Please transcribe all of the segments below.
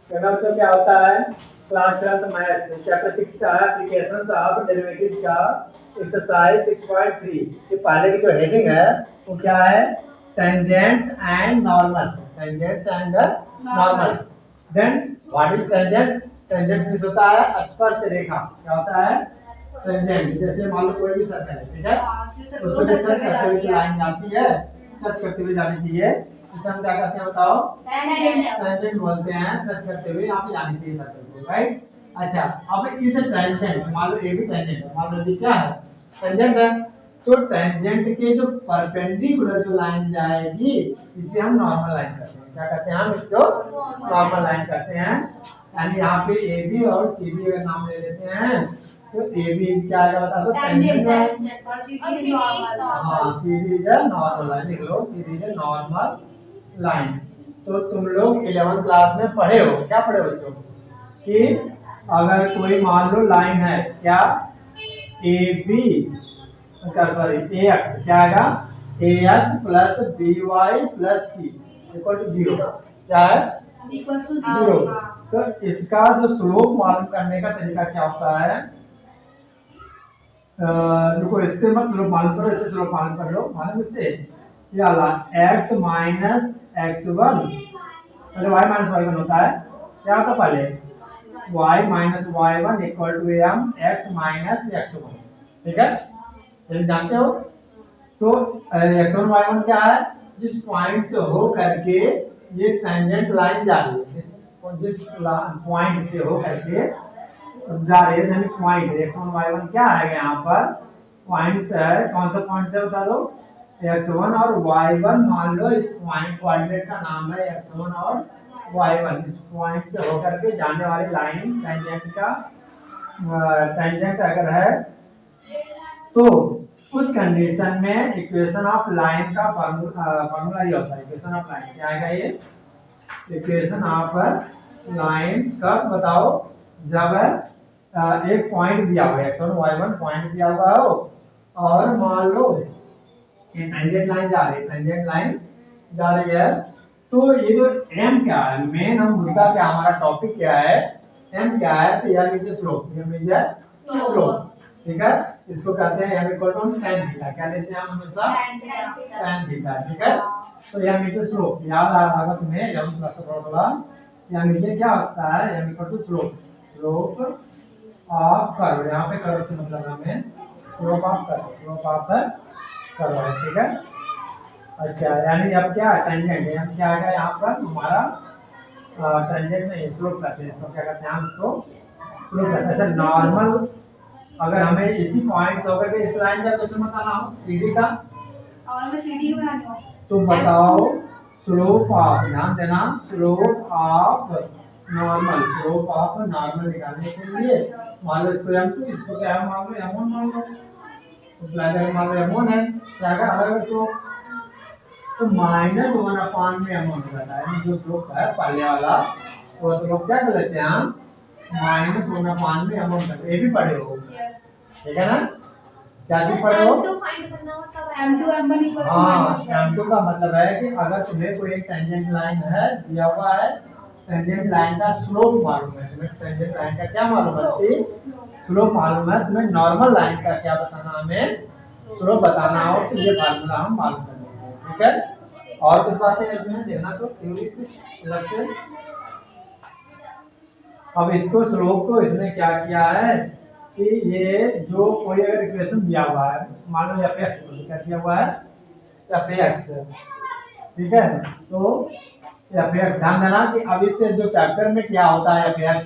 कहना बच्चों क्या होता है क्लास 12th मैथ चैप्टर 6 का एप्लीकेशंस ऑफ डेरिवेटिव का एक्सरसाइज 6.3 ये पहले की जो हेडिंग है वो क्या है tangents and normals. Tangents and normals. Then what is tangent? Tangent means होता है स्पर्श रेखा। क्या होता है टेंजेंट? जैसे मान लो कोई भी सर्कल है, ठीक है, उसको टच करते हुए जो लाइन जाती है टच करते हुए जानी चाहिए, इसको हम क्या कहते हैं बताओ? टेंजेंट बोलते हैं। टच करते हुए यहाँ पे जानी चाहिए सर्कल को, राइट। अच्छा, अब इस टेंजेंट मान लो ये भी टेंजेंट है, मान लो ये क्या है टेंजेंट है, तो टेंजेंट के जो परपेंडिकुलर जो लाइन जाएगी इसे हम नॉर्मल लाइन कहते हैं। क्या कहते हैं हम इसको? नॉर्मल लाइन कहते हैं। यानी यहाँ पे ए बी और सी बी अगर नाम ले लेते हैं तो ए बी क्या आएगा बता दो? टेंजेंट है। हाँ, C B is a normal line. लिख लो C B is a normal line. तो तुम लोग 11th क्लास में पढ़े हो, क्या पढ़े बच्चों? कि अगर कोई मान लो लाइन है क्या A B sorry A X क्या आएगा A X plus B Y plus C equal to 0। क्या है? Equal to 0। तो इसका जो स्लोप मालूम करने का तरीका क्या होता है? देखो इससे मत स्लोप मालूम करो, इससे स्लोप मालूम कर लो। मालूम इससे क्या ला x माइनस x1 मतलब y माइनस y1 होता है। क्या होता पहले y minus y1 equal to m x minus x1। ठीक है, ये जानते हो? तो x1 y1 क्या है? जिस पॉइंट से हो करके ये टेंजेंट लाइन जा रही है, जिस पॉइंट से हो करके जा रही है, यानी पॉइंट x1 y1 क्या है यहाँ पर? पॉइंट है। कौन सा पॉइंट से बता दो? x1 और y1। मान लो इस पॉइंट कोऑर्डिनेट का नाम है x1 और y1। इस पॉइंट से होकर के जाने वाली लाइन टेंजेंट का टेंजेंट अगर है तो उस कंडीशन में इक्वेशन ऑफ लाइन का फार्मूला ये होता है। इक्वेशन ऑफ लाइन क्या आएगा? ये इक्वेशन ऑफ लाइन कब बताओ? जब एक पॉइंट दिया हुआ है x1 y1 पॉइंट दिया हुआ हो और मान लो टेंजेंट लाइन जा रही है, टेंजेंट लाइन जा रही है, तो ये जो m क्या है मेन हम मुद्दा क्या हमारा टॉपिक क्या है? m क्या है? तो यह मीजिए स्लोप। ये मीजिए स्लोप। ठीक है, इसको कहते हैं m equal to tan theta. क्या लेते हैं हम हमेशा? tan theta. ठीक है, तो यह मीजिए स्लोप। याद आ रहा होगा तुम्हें जब क्लास में पढ़ा यह मीजिए क्या होता है? m equal to slope. Slope of curve. यहाँ पे कर्व से मतलब हमें slope of curve, slope of curve है। ठीक है, अच्छा यानी अब क्या टेंजेंट है? हम क्या आएगा यहाँ पर हमारा टेंजेंट नहीं स्लोप कहते हैं इसको। क्या कहते हैं हम इसको? स्लोप कहते हैं। अच्छा नॉर्मल अगर हमें इसी पॉइंट से होकर के इस लाइन का क्वेश्चन बताना हो सीडी का और मैं सीडी बनानी हो तो बताओ स्लोप ऑफ, ध्यान देना, slope of normal, slope of normal निकालने के लिए मान लो इसको m2, इसको क्या मान लो m1 मान लो, तो मान लो m1 है क्या का अलग स्लोप तो -1 अपान में m1 हो जाता है। जो स्लोप है पहले वाला वो स्लोप क्या कर लेते हैं हम? -1 अपान में m1 करते हैं। ये भी पढ़े हो, ठीक है ना? क्या भी पढ़े हो? m2 m1 equal to m2 का मतलब है कि अगर तुम्हें कोई एक टेंजेंट लाइन है दिया हुआ है, टेंजेंट लाइन का स्लोप मालूम है, तुम्हें टेंजेंट लाइन का क्या मालूम है? स्लोप मालूम है। तुम्हें नॉर्मल लाइन का क्या बताना? हमें स्लोप बताना हो तो ये फार्मूला हम मालूम कर लेंगे। ठीक है, और कुछ बातें इसमें देखना तो थ्योरी कुछ अलग से। अब इसको स्लोप को इसने क्या किया है कि ये जो कोई अगर इक्वेशन दिया हुआ है मान लो f(x) क्या दिया हुआ है? f(x), ठीक है, तो f(x) ध्यान देना कि अब इससे जो चैप्टर में क्या होता है f(x)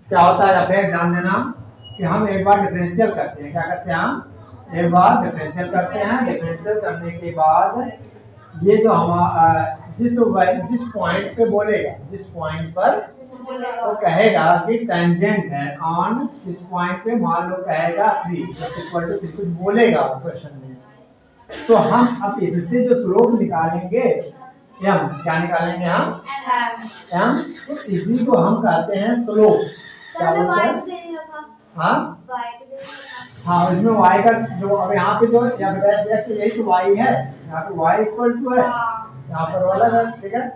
क्या होता है f(x) ध्यान देना कि हम एक बार डिफरेंशियल करते हैं। क्या करते हैं हम? एक बार डिफरेंशियल करते हैं। डिफरेंशियल करने के बाद ये जो हमारा जिस पॉइंट पे बोलेगा, जिस पॉइंट पर तो कहेगा कि टेंजेंट है ऑन इस पॉइंट पे, मान लो कहेगा 3 इक्वल टू 3 कुछ बोलेगा क्वेश्चन में, तो हम अब इससे जो स्लोप निकालेंगे m, क्या निकालेंगे हम? m। तो इसी को हम कहते हैं स्लोप। क्या बोलते हैं? हाँ हाँ इसमें y का जो अब यहाँ पे जो यहाँ पे डैश डैश यही तो y है, यहाँ पे y इक्वल टू है, यहाँ पर वाला है, ठीक है।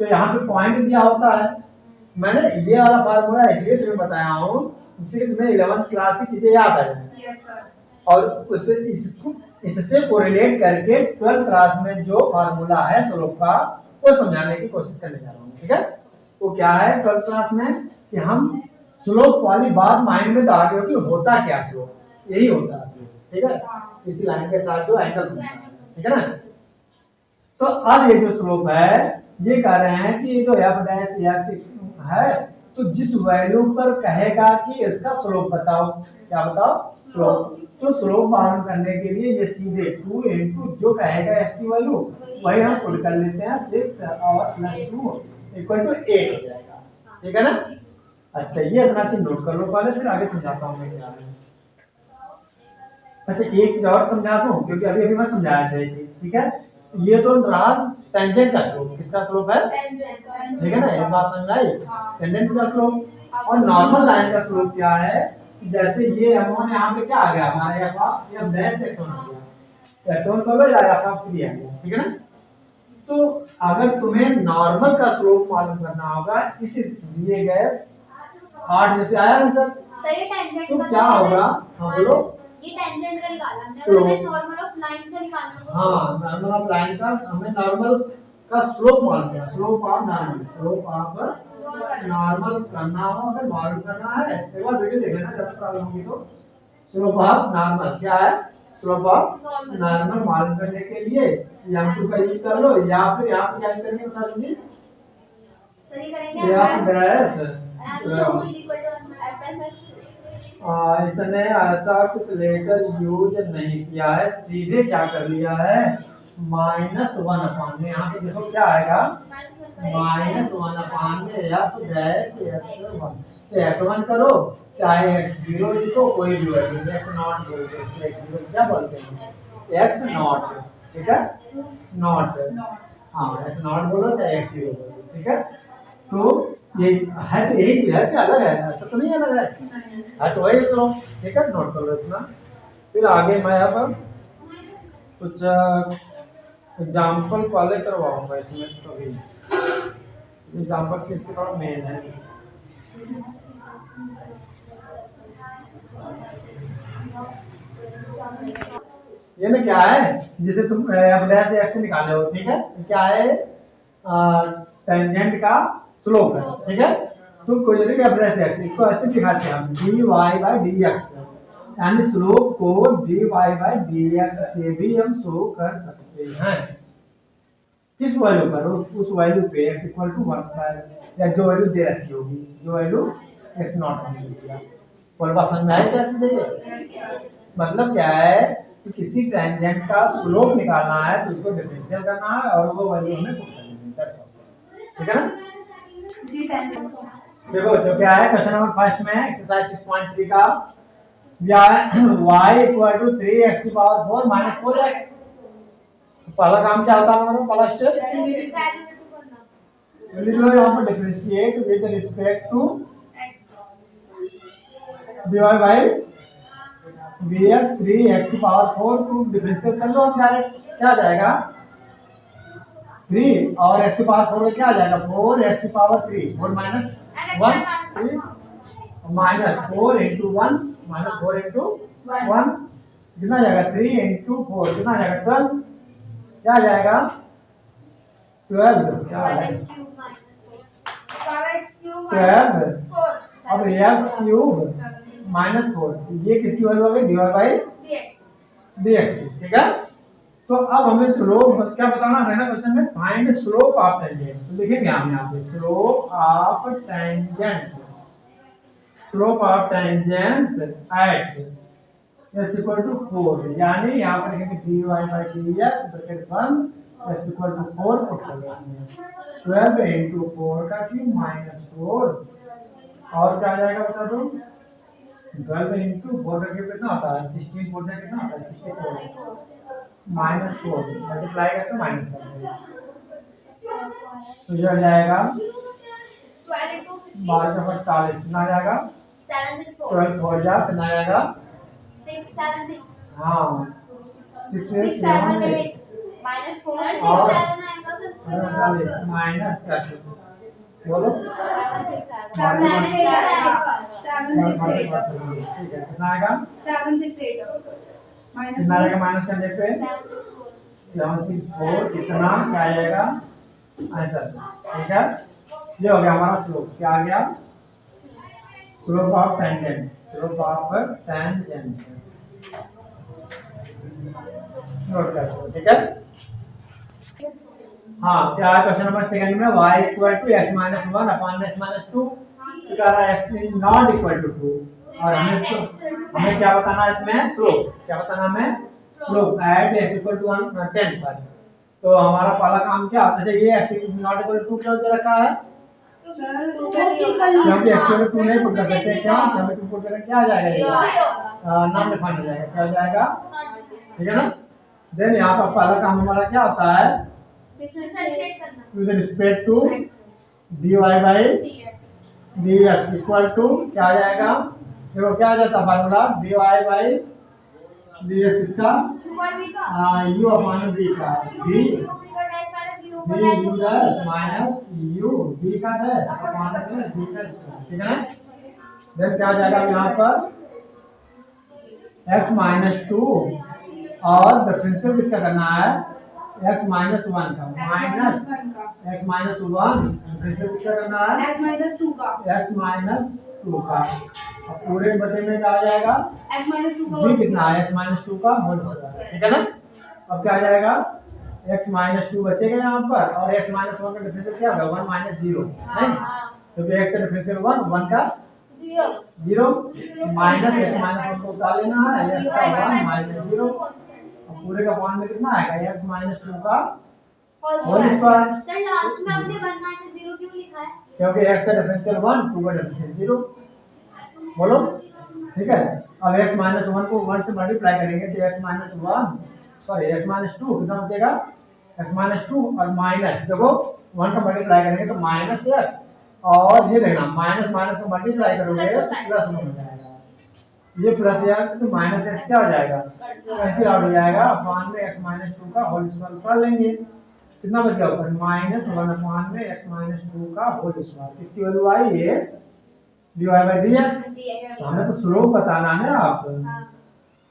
तो यहाँ पे पॉइंट दिया होता है, मैंने ये वाला फार्मूला इसलिए तुम्हें बताया हूँ जिससे तुम्हें 11th क्लास की चीजें याद आ जाए, और उससे इसको इससे कोरिलेट करके 12th क्लास में जो फार्मूला है स्लोप का वो समझाने की कोशिश करने जा रहा हूँ, ठीक है। वो क्या है 12th क्लास में कि हम स्लोप वाली बात माइंड में डाल के होता क्या स्लोप, यही होता है स्लोप, ठीक है। इसी लाइन के साथ जो एंगल बनता है, ठीक है ना। तो अब ये जो स्लोप है ये कह रहे हैं कि ये जो एफ डैश एक्स है तो जिस वैल्यू पर कहेगा कि इसका स्लोप बताओ, क्या बताओ स्लोप, तो स्लोप मालूम करने के लिए ये सीधे 2 इनटू जो कहेगा x की वैल्यू वही हम पुट कर लेते हैं 6 और प्लस 2 इक्वल टू 8 हो जाएगा, ठीक है ना। अच्छा ये इतना चीज नोट कर लो पहले, फिर आगे समझाता हूँ मैं क्या है। अच्छा एक चीज और समझा दूं क्योंकि अभी अभी मैं समझाया था ये चीज, ठीक है। ये तो रहा टेंजेंट का स्लोप, किसका स्लोप है, ठीक है ना, एक बात समझ आई, टेंजेंट का स्लोप। और नॉर्मल लाइन का स्लोप क्या है, जैसे ये m1 यहाँ पे क्या आ गया हमारे ये डैश x1 आ गया, x1 को या f3 आ गया, ठीक है ना। तो अगर तुम्हें नॉर्मल का स्लोप मालूम करना होगा इस दिए गए 8 में से आया आंसर, सही टेंजेंट तो क्या होगा, हाँ बोलो, ये टेंजेंट का निकाला हमने, अगर हमें नॉर्मल ऑफ लाइन का निकालना हो, हाँ नॉर्मल ऑफ लाइन का हमें नॉर्मल का स्लोप मालूम करना, slope of normal, slope of normal करना हो, अगर मालूम करना है एक बार वीडियो देख लेना जब प्रॉब्लम होगी तो। स्लोप ऑफ नॉर्मल क्या है, स्लोप ऑफ नॉर्मल मालूम करने के लिए m2 का यूज कर लो या फिर यहाँ पे क्या करेंगे बता दीजिए, सही करेंगे f डैश इसने ऐसा कुछ लेकर यूज नहीं किया है, सीधे क्या कर लिया है -1 अपान में, यहाँ पे देखो क्या आएगा -1 अपान में या तो डैश x1, तो x1 करो चाहे x0 लिखो कोई भी वैल्यू, x0 बोलते हैं, x0 क्या बोलते हैं x0, ठीक है, नॉट, हाँ x0 बोलो चाहे x0 बोलो, ठीक है। तो ये है तो यही चीज है, क्या अलग है, ऐसा तो नहीं अलग है तो वही स्लो, ठीक है, नोट कर लो इतना। फिर आगे मैं अब कुछ एग्जाम्पल पहले करवाऊंगा इसमें, कभी एग्जाम्पल किसके थोड़ा मेन है। ये ना क्या है जिसे तुम डैश एक्स निकाले हो, ठीक है, क्या है टेंजेंट का स्लोप है, ठीक है। तो कोई जगह डैश एक्स इसको ऐसे दिखाते हैं हम dy बाय dx, यानी स्लोप को dy बाय dx से भी हम शो कर सकते हैं, किस वैल्यू पर, उस वैल्यू पे x इक्वल टू 1 बाय या जो वैल्यू दे रखी होगी, जो वैल्यू x नॉट हमने दिया। कोई बात समझ में आई क्या चीज है, मतलब क्या है कि किसी टेंजेंट का स्लोप निकालना है तो उसको डिफरेंशियल करना है और वो वैल्यू हमें पुट करनी है, ठीक है ना जी टेंजेंट। देखो जो क्या है क्वेश्चन नंबर फर्स्ट में एक्सरसाइज 6.3 का दिया है y इक्वल टू 3x की पावर 4 माइनस 4x। पहला काम क्या होता है हमारा, पहला स्टेप यहाँ पर differentiate with respect to dy by dx 3x की पावर 4 को डिफरेंशिएट कर लो हम डायरेक्ट, क्या आ जाएगा 3 और x की पावर 4 क्या आ जाएगा 4x की power 3 4 minus 1 3 minus 4 into 1 minus 4 into 1 कितना आ जाएगा 3 into 4 कितना आ जाएगा 12, क्या आ जाएगा 12, क्या आ जाएगा 12, अब x क्यूब माइनस 4 ये किसकी वैल्यू आ गई dy बाय dx, ठीक है। तो अब हमें स्लोप क्या बताना है ना क्वेश्चन में, फाइंड स्लोप ऑफ टेंजेंट, तो लिखेंगे हम यहाँ पे slope of tangent, slope of tangent at s equal to 4, यानी यहाँ पर लिखेंगे dy by dx bracket 1 s equal to 4 put कर देंगे 12 into 4 का क्यूब माइनस 4 और क्या आ जाएगा बता दो 12 into 4 का क्यूब कितना होता है 16, 4 का कितना होता है 64 माइनस 4 मल्टीप्लाई करके माइनस कर देंगे तो ये आ जाएगा 12 का 40 कितना आ जाएगा 12 4 जा कितना आ जाएगा 7 6 हाँ 6 6 7 8 minus 4 6 और 7 आएगा तो माइनस क्या बोलो 7 6 7 7 ठीक है कितना आएगा 7 6 8 कितना आएगा माइनस करने पे 764 इतना क्या आएगा आंसर ठीक है। ये हो गया हमारा स्लोप क्या आ गया slope of tangent slope of tangent note कर लो ठीक है। हाँ क्या है क्वेश्चन नंबर सेकंड में y equal to x minus 1 upon x minus 2 तो कह रहा है x is not equal to 2 और हमें क्या बताना है इसमें स्लोप क्या बताना हमें slope at x equal to 10 पर। तो हमारा पहला काम क्या अच्छा ये x नॉट इक्वल टू 2 क्यों दे रखा है क्योंकि x इक्वल टू 2 नहीं पुट कर सकते क्या हमें 2 पुट करें क्या आ जाएगा नाम डिफाइन हो जाएगा क्या हो जाएगा ठीक है ना। देन यहाँ पर पहला काम हमारा क्या होता है डिफरेंशिएट करना with respect to dy by dx equal to क्या आ जाएगा देखो क्या आ जाता है फार्मूला dy by dx इसका u अपॉन v का v u dash minus u v का डैश अपॉन v का स्क्वायर ठीक है ना। देन क्या आ जाएगा यहाँ पर x माइनस 2 और डिफरेंशियल किसका करना है x माइनस 1 का माइनस x माइनस 1 डिफरेंशियल किसका करना है x माइनस 2 का x माइनस 2 का अब पूरे बटे में क्या आ जाएगा x माइनस 2 का v कितना है x माइनस 2 का होल स्क्वायर ठीक है ना। अब क्या आ जाएगा x माइनस 2 बचेगा यहाँ पर और x माइनस 1 का डिफरेंशियल क्या होगा 1 माइनस 0 नहीं क्योंकि x का डिफरेंशियल 1 का 0 माइनस x माइनस 1 को उतार लेना है x का 1 माइनस 0 अब पूरे का पॉइंट में कितना आएगा x माइनस 2 का होल स्क्वायर सर लास्ट में हमने 1 0 क्यों लिखा है क्योंकि x का डिफरेंशियल 1 2 का डिफरेंशियल 0 बोलो ठीक है। अब x माइनस 1 को 1 से मल्टीप्लाई करेंगे तो x minus 1 sorry x minus 2 कितना बचेगा x माइनस 2 और माइनस देखो 1 का मल्टीप्लाई करेंगे तो माइनस x और ये देखना माइनस माइनस को मल्टीप्लाई करोगे तो प्लस हो जाएगा ये प्लस यार तो माइनस x क्या हो जाएगा ऐसे आउट हो जाएगा अपॉन में x माइनस 2 का होल स्क्वायर कर लेंगे कितना बच गया ऊपर माइनस 1 अपॉन में x माइनस 2 का होल स्क्वायर किसकी वैल्यू आई है dy by dx तो हमें तो स्लोप बताना है आप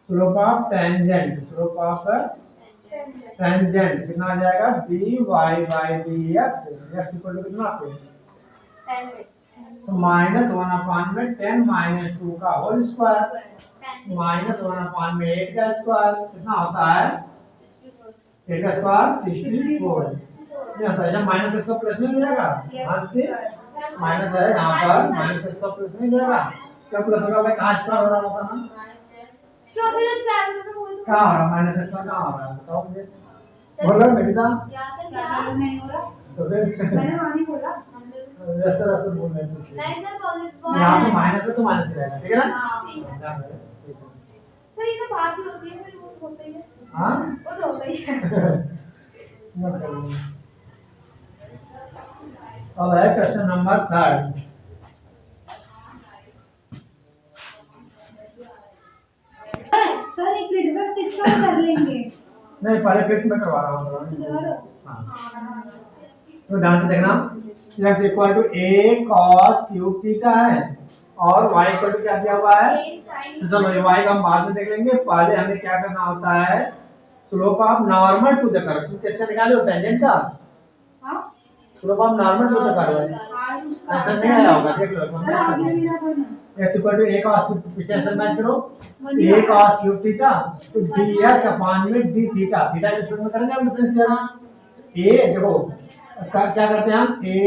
slope of tangent slope of tangent कितना आ जाएगा dy by dx x equal to कितना आपको तो माइनस 1 अपॉन में 10 माइनस 2 का होल स्क्वायर माइनस 1 अपॉन में 8 का स्क्वायर कितना होता है 8 का स्क्वायर 64 ये आता है माइनस इसका प्लस में जाएगा हां से माइनस है यहाँ पर माइनस इसका प्लस में जाएगा क्या प्लस होगा भाई कहां स्क्वायर हो रहा होगा ना क्यों फिर स्क्वायर में तो बोल दो कहां हो रहा माइनस इसका कहां हो रहा है बताओ मुझे बोलो निकिता याद है क्या नहीं हो रहा तो फिर मैंने वहां नहीं बोला रास्ता रास्ता बोल रहे थे नहीं सर पॉजिटिव यहाँ पे माइनस है तो माइनस रहेगा ठीक है ना हां सर ये तो बात ही होती है फिर वो होता ही है हां वो तो होता ही है मत करो अब है क्वेश्चन नंबर 3 सर एक मिनट बस इसको कर लेंगे नहीं पहले फिफ्थ में करवा रहा हूँ हाँ तो ध्यान से देखना x equal to a cos cube theta है और y इक्वल टू क्या दिया हुआ है तो चलो ये y का हम बाद में देख लेंगे पहले हमें क्या करना होता है slope of normal to the curve तुम कैसे निकाले हो टेंजेंट का हां slope of normal to the curve ऐसा नहीं आया होगा देख लो x equal to a cos cube पीछे ऐसे मैच करो a cos क्यूब थीटा तो dx अपॉन में d थीटा थीटा के स्क्वायर में करेंगे हम डिफरेंशियल a देखो क्या करते हैं हम a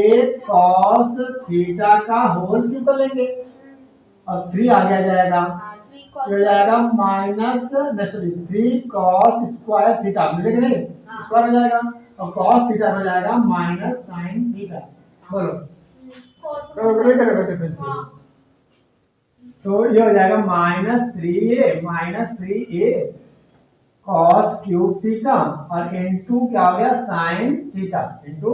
cos थीटा का होल क्यूब कर लेंगे और 3 आगे आ जाएगा ये हो जाएगा minus sorry 3 cos square theta मिलेगा नहीं स्क्वायर हो जाएगा और cos थीटा हो जाएगा माइनस sin थीटा बोलो तो बड़े करेगा डिफरेंशियल तो ये हो जाएगा minus 3a cos cube theta और इनटू क्या हो गया sin theta into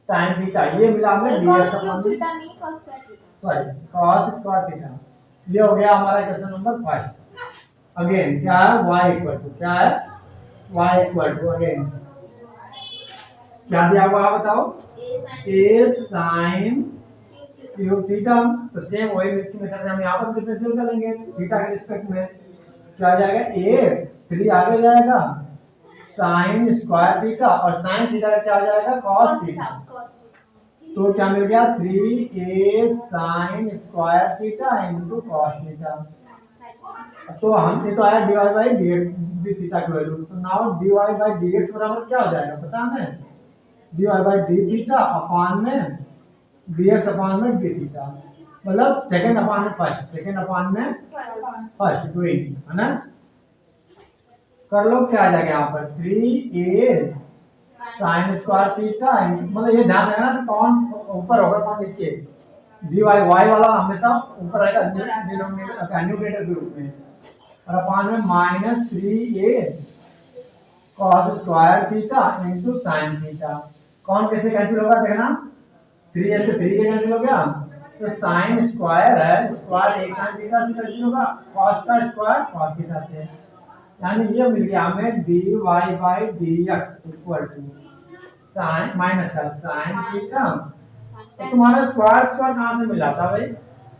sin theta ये मिला हमने dx cos थीटा नहीं cos square theta sorry cos square theta ये हो गया हमारा क्वेश्चन नंबर 5 अगेन क्या है y इक्वल टू क्या है y इक्वल टू अगेन क्या दिया हुआ है बताओ a sin क्यूब थीटा। तो सेम वही मिक्सिंग मेथड से हम यहाँ पर डिफरेंशियल कर लेंगे थीटा के रिस्पेक्ट में। क्या आ जाएगा a 3 आगे जाएगा साइन स्क्वायर थीटा और साइन थीटा का क्या आ जाएगा cos थीटा। तो क्या मिल गया 3a sin square theta into cos theta. तो हम ये तो आया dy बाई dx थीटा की वैल्यू। तो नाउ dy बाई dx बराबर क्या हो जाएगा पता है dy by d theta upon में dx अपॉन में d थीटा मतलब सेकंड अपॉन में फर्स्ट सेकंड अपॉन में फर्स्ट डूइंग है ना। कर लो क्या आ जाएगा यहाँ पर 3a sin स्क्वायर थीटा मतलब ये ध्यान रखना कि कौन ऊपर होगा कौन नीचे dy y वाला हमेशा ऊपर आएगा डिनोमिनेटर न्यूमरेटर के रूप में और अपॉन में minus 3a cos square theta into sin theta. कौन कैसे कैंसिल होगा देखना 3a से 3a कैंसिल हो गया तो sin स्क्वायर है स्क्वायर एक sin थीटा से कैंसिल होगा cos का स्क्वायर cos थीटा से यानी ये मिल गया हमें dy बाई dx इक्वल टू sin माइनस का sin थीटा। तो तुम्हारा स्क्वायर स्क्वायर कहाँ से मिला था भाई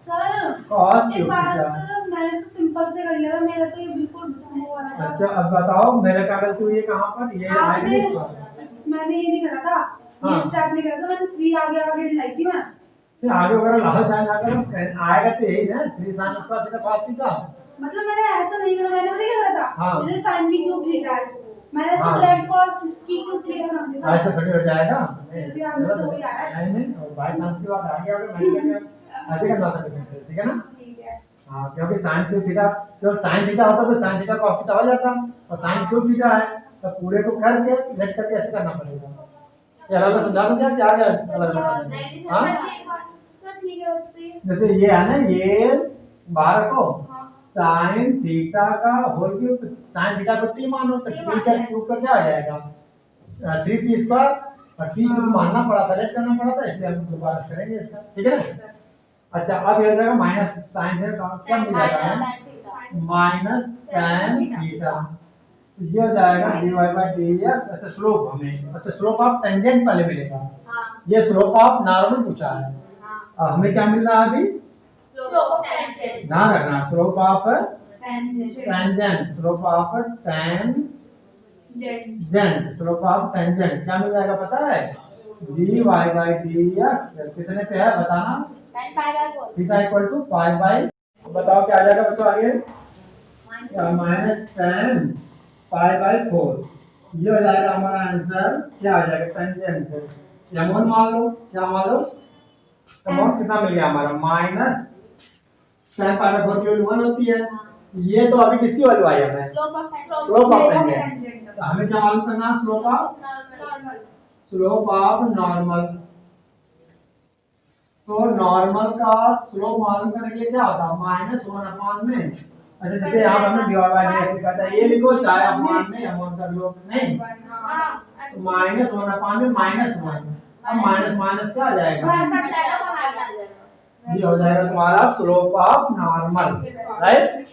सर cos एक बात थीटा। सर मैंने तो सिंपल से कर लिया था मेरा तो ये बिल्कुल वो वाला था। अच्छा अब बताओ मेरे कागज को ये कहाँ पर ये आपने आएगा स्क्वायर मैंने ये नहीं करा था ये हाँ। स्टेप नहीं करा था मैंने 3 आगे आगे लाई थी मैं। फिर आगे वगैरह लाओ चाहे ना करो आएगा तो यही ना 3 sin square theta cos theta. मतलब मैंने ऐसा नहीं करा मैंने नहीं करा था हाँ। जैसे sin की क्यूब थीटा है मैंने इसको हाँ। डायरेक्ट cos की क्यूब थीटा बना दिया। ऐसे थोड़ी हो जाएगा फिर हमने तो वही आया है। नहीं और बाई चांस की बात आगे आगे मैं ऐसे करना था ठीक है ना। ठीक है हाँ क्योंकि sin क्यूब थीटा जो sin थीटा होता तो sin थीटा cos थीटा हो जाता और sin क्यूब थीटा है तो पूरे को करके लेट करके ऐसे करना पड़ेगा। ये अलग समझा दूं क्या कि आगे अलग नहीं हाँ सर ठीक है उस पे जैसे ये है ना ये बाहर को साइन थीटा का होल क्यूब साइन थीटा को t मानो तो t का क्यूब का क्या आ जाएगा 3t स्क्वायर और t क्यूब मानना पड़ा था लेट करना पड़ा था इसलिए हम दोबारा करेंगे इसका ठीक है ना। अच्छा अब ये हो जाएगा माइनस साइन थीटा क्या मिल जाएगा माइनस tan थीटा। ये हो जाएगा dy बाई dx। अच्छा स्लोप हमें अच्छा स्लोप ऑफ टेंजेंट पहले मिलेगा ये स्लोप ऑफ नॉर्मल पूछा है हमें क्या मिल रहा है अभी ध्यान रखना slope of tangent slope of tangent slope of tangent क्या मिल जाएगा पता है dy बाई dx कितने पे है बताना theta equal to pi by बताओ क्या आ जाएगा बच्चों आगे माइनस टेन पाई बाई 4 ये हो जाएगा हमारा आंसर क्या आ जाएगा टेंजेंट एमोन मान लो क्या मान लो एमोन कितना मिल गया हमारा माइनस टेन पाई बाई 4 की वैल्यू 1 होती है। ये तो अभी किसकी वैल्यू आई हमें स्लोप ऑफ टेंजेंट तो हमें क्या मालूम करना स्लोप ऑफ नॉर्मल। तो नॉर्मल का स्लोप मालूम करने के लिए क्या होता है माइनस 1 अपॉन में अच्छा जैसे यहाँ हमने dy बाई dx लिखा था ये लिखो चाहे अपॉन में अमोन कर लो नहीं तो माइनस 1 अपॉन में माइनस 1 अब माइनस माइनस क्या आ जाएगा ये हो जाएगा तुम्हारा स्लोप ऑफ नॉर्मल राइट।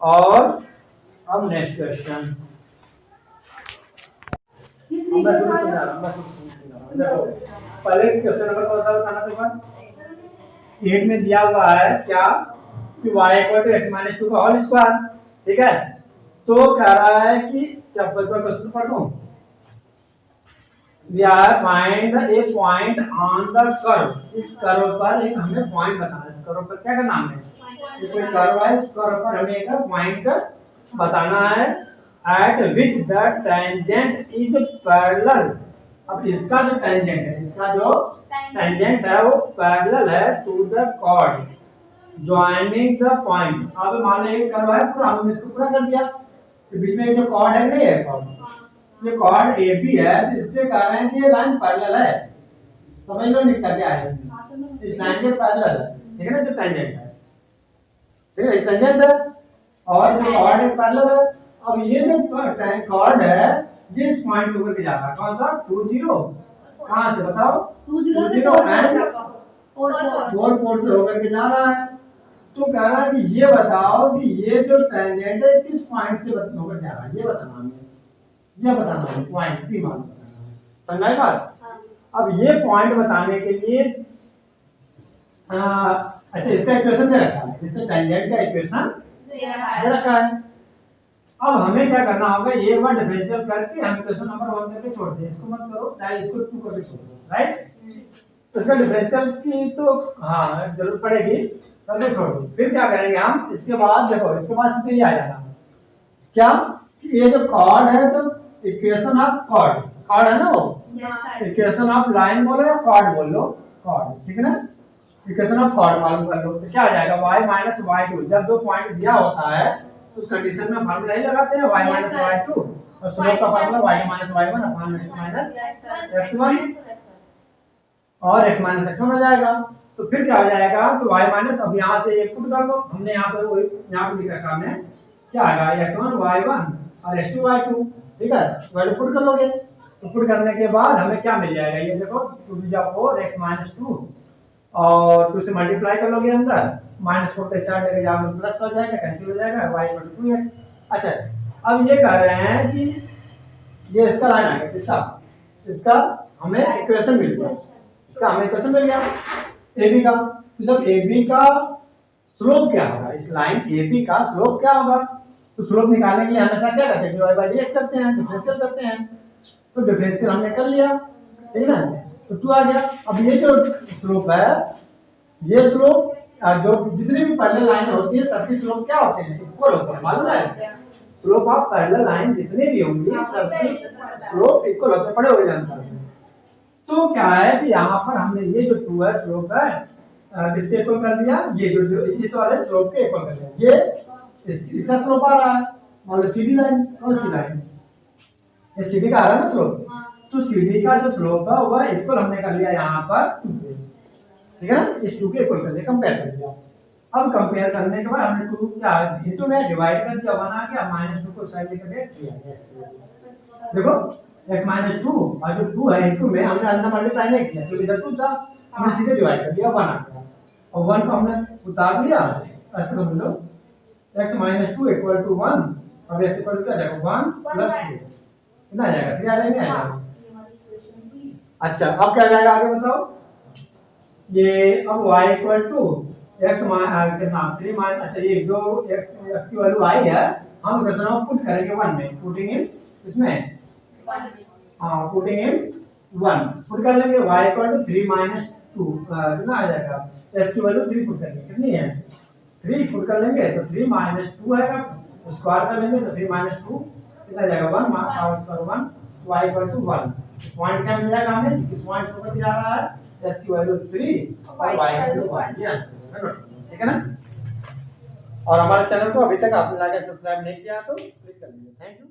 और अब नेक्स्ट क्वेश्चन मैं शुरू से जा रहा हूं देखो पहले क्वेश्चन नंबर कौन सा बताना तो बार 8 में दिया हुआ है क्या कि y equal to x minus 2 का होल स्क्वायर ठीक है। तो कह रहा है कि क्या क्वेश्चन पढ़ दूं दिया है find A point on the curve इस कर्व पर एक हमें पॉइंट बताना है इस कर्व पर क्या करना है इसमें कर्व है इस कर्व पर हमें एक पॉइंट बताना है eight which the tangent is parallel. अब इसका जो टेंजेंट है इसका जो टेंजेंट है वो पैरेलल है to the chord joining the point. अब मान लो एक कर्व है पूरा हमने इसको पूरा कर दिया तो बीच में जो कॉर्ड है नहीं है कॉर्ड ये कॉर्ड AB है तो इसके कारण ये लाइन पैरेलल है समझ लो निकल क्या है इस लाइन के पैरेलल है ठीक है ना जो टेंजेंट है ठीक है टेंजेंट है और जो कॉर्ड है पैरेलल है। अब ये जो कॉर्ड है ये इस पॉइंट से होकर के जाता है कौन सा 20 कहां से बताओ 20 एंड 4 से होकर के जा रहा है तो कह रहा है कि ये बताओ कि ये जो टेंजेंट है किस पॉइंट से होकर जा रहा है, ये बताना हमें, ये बताना है पॉइंट पी मान समझा है बात। अब ये पॉइंट बताने के लिए अच्छा इसका इक्वेशन दे रखा है, इससे टेंजेंट का इक्वेशन दे रखा है। अब हमें क्या करना होगा, ये एक बार डिफरेंशियल करके हम इक्वेशन नंबर 1 करके छोड़ दें, इसको मत करो, चाहे इसको 2 करके छोड़ दो, राइट। तो इसका डिफरेंशियल की तो हाँ जरूरत पड़ेगी, करके छोड़ दो। फिर क्या करेंगे हम, इसके बाद देखो, इसके बाद सीधे ये आ जाना क्या, ये जो कॉर्ड है तो इक्वेशन ऑफ कॉर्ड है ना, वो इक्वेशन ऑफ लाइन बोलो या कॉर्ड बोल लो, कॉर्ड, ठीक है ना। इक्वेशन ऑफ कॉर्ड मालूम कर लो तो क्या आ जाएगा, y माइनस y2। जब दो पॉइंट दिया होता है तो उस कंडीशन में फार्मूला ही लगाते हैं y माइनस y2, और स्लोप का formula y minus y1 upon x minus x1 और x माइनस x1 हो जाएगा। तो फिर क्या हो जाएगा, तो y माइनस, अब यहाँ से एक पुट कर दो, हमने यहाँ पे लिख रखा है क्या आएगा, x1 y1 और x2 y2, ठीक है, वैल्यू पुट कर लोगे। तो पुट करने के बाद हमें क्या मिल जाएगा, ये देखो 2 4 x माइनस 2 और 2 से मल्टीप्लाई कर लोगे अंदर, -4 के साथ लेके जाओगे प्लस हो जाएगा, कैंसिल हो जाएगा, y 2x। अच्छा अब ये कह रहे हैं कि ये इसका लाइन आ गया, इसका हमें इक्वेशन मिल गया, इसका हमें इक्वेशन मिल गया AB का। तो जब AB का स्लोप क्या होगा, इस लाइन AB का स्लोप क्या होगा, तो स्लोप निकालने के लिए हमेशा क्या करते हैं, डिवाइड बाय dx करते हैं, डिफरेंशियल करते हैं। तो डिफरेंशियल हमने कर लिया, ठीक है ना, तो 2 आ गया। अब ये जो स्लोप है, ये स्लोप जो जितनी भी पैरेलल लाइन होती है सबकी स्लोप क्या होते हैं, इक्वल होते हैं, मालूम है। स्लोप ऑफ पैरेलल लाइन जितनी भी होंगी सबकी स्लोप इक्वल होते हैं, पड़े हुए जानते हैं। तो क्या है कि यहाँ पर हमने ये जो 2 है स्लोप है, इससे इक्वल कर दिया, ये जो इस वाले स्लोप के इक्वल कर दिया, ये इसका स्लोप आ रहा है, मान लो सीधी लाइन, कौन सी लाइन, ये सीधी का आ रहा है ना स्लोप, तो सीधी का जो स्लोप है वह इक्वल हमने कर लिया यहाँ पर 2 के, ठीक है ना, इस 2 के इक्वल कर दिया, कंपेयर कर दिया। अब कंपेयर करने के बाद हमने 2 क्या इनटू में डिवाइड कर दिया, 1 आ गया, -2 को साइड लेकर दे दिया, देखो x माइनस 2 और जो 2 है इनटू में हमने अंदर मल्टीप्लाई नहीं किया क्योंकि इधर 2 था, हमने सीधे डिवाइड कर दिया, 1 आ गया, और 1 को हमने उतार लिया, ऐसे समझ लो x माइनस 2 इक्वल टू 1, अब x इक्वल टू क्या जाएगा 1 प्लस 2, कितना आ जाएगा 3 आ जाएगा। अच्छा अब क्या जाएगा आगे बताओ, ये अब y इक्वल टू x कितना 3 माइनस, अच्छा ये जो x की वैल्यू आई है हम इक्वेशन में पुट करेंगे 1 में, पुटिंग इन इसमें हाँ पुटिंग इन 1 पुट कर लेंगे, y इक्वल टू 3 माइनस 2 कितना आ जाएगा, s की वैल्यू 3 पुट करेंगे, कितनी है 3 पुट कर लेंगे तो 3 माइनस 2 आएगा, स्क्वायर कर लेंगे तो 3 माइनस 2 कितना जाएगा 1 और 1 y इक्वल टू 1। पॉइंट क्या मिल जाएगा हमें, किस पॉइंट से होकर जा रहा है, s की वैल्यू 3 और y की वैल्यू 1, ये आंसर है, ठीक है ना। और हमारे चैनल को अभी तक आपने लाइक सब्सक्राइब नहीं किया तो प्लीज कर लीजिए, थैंक यू।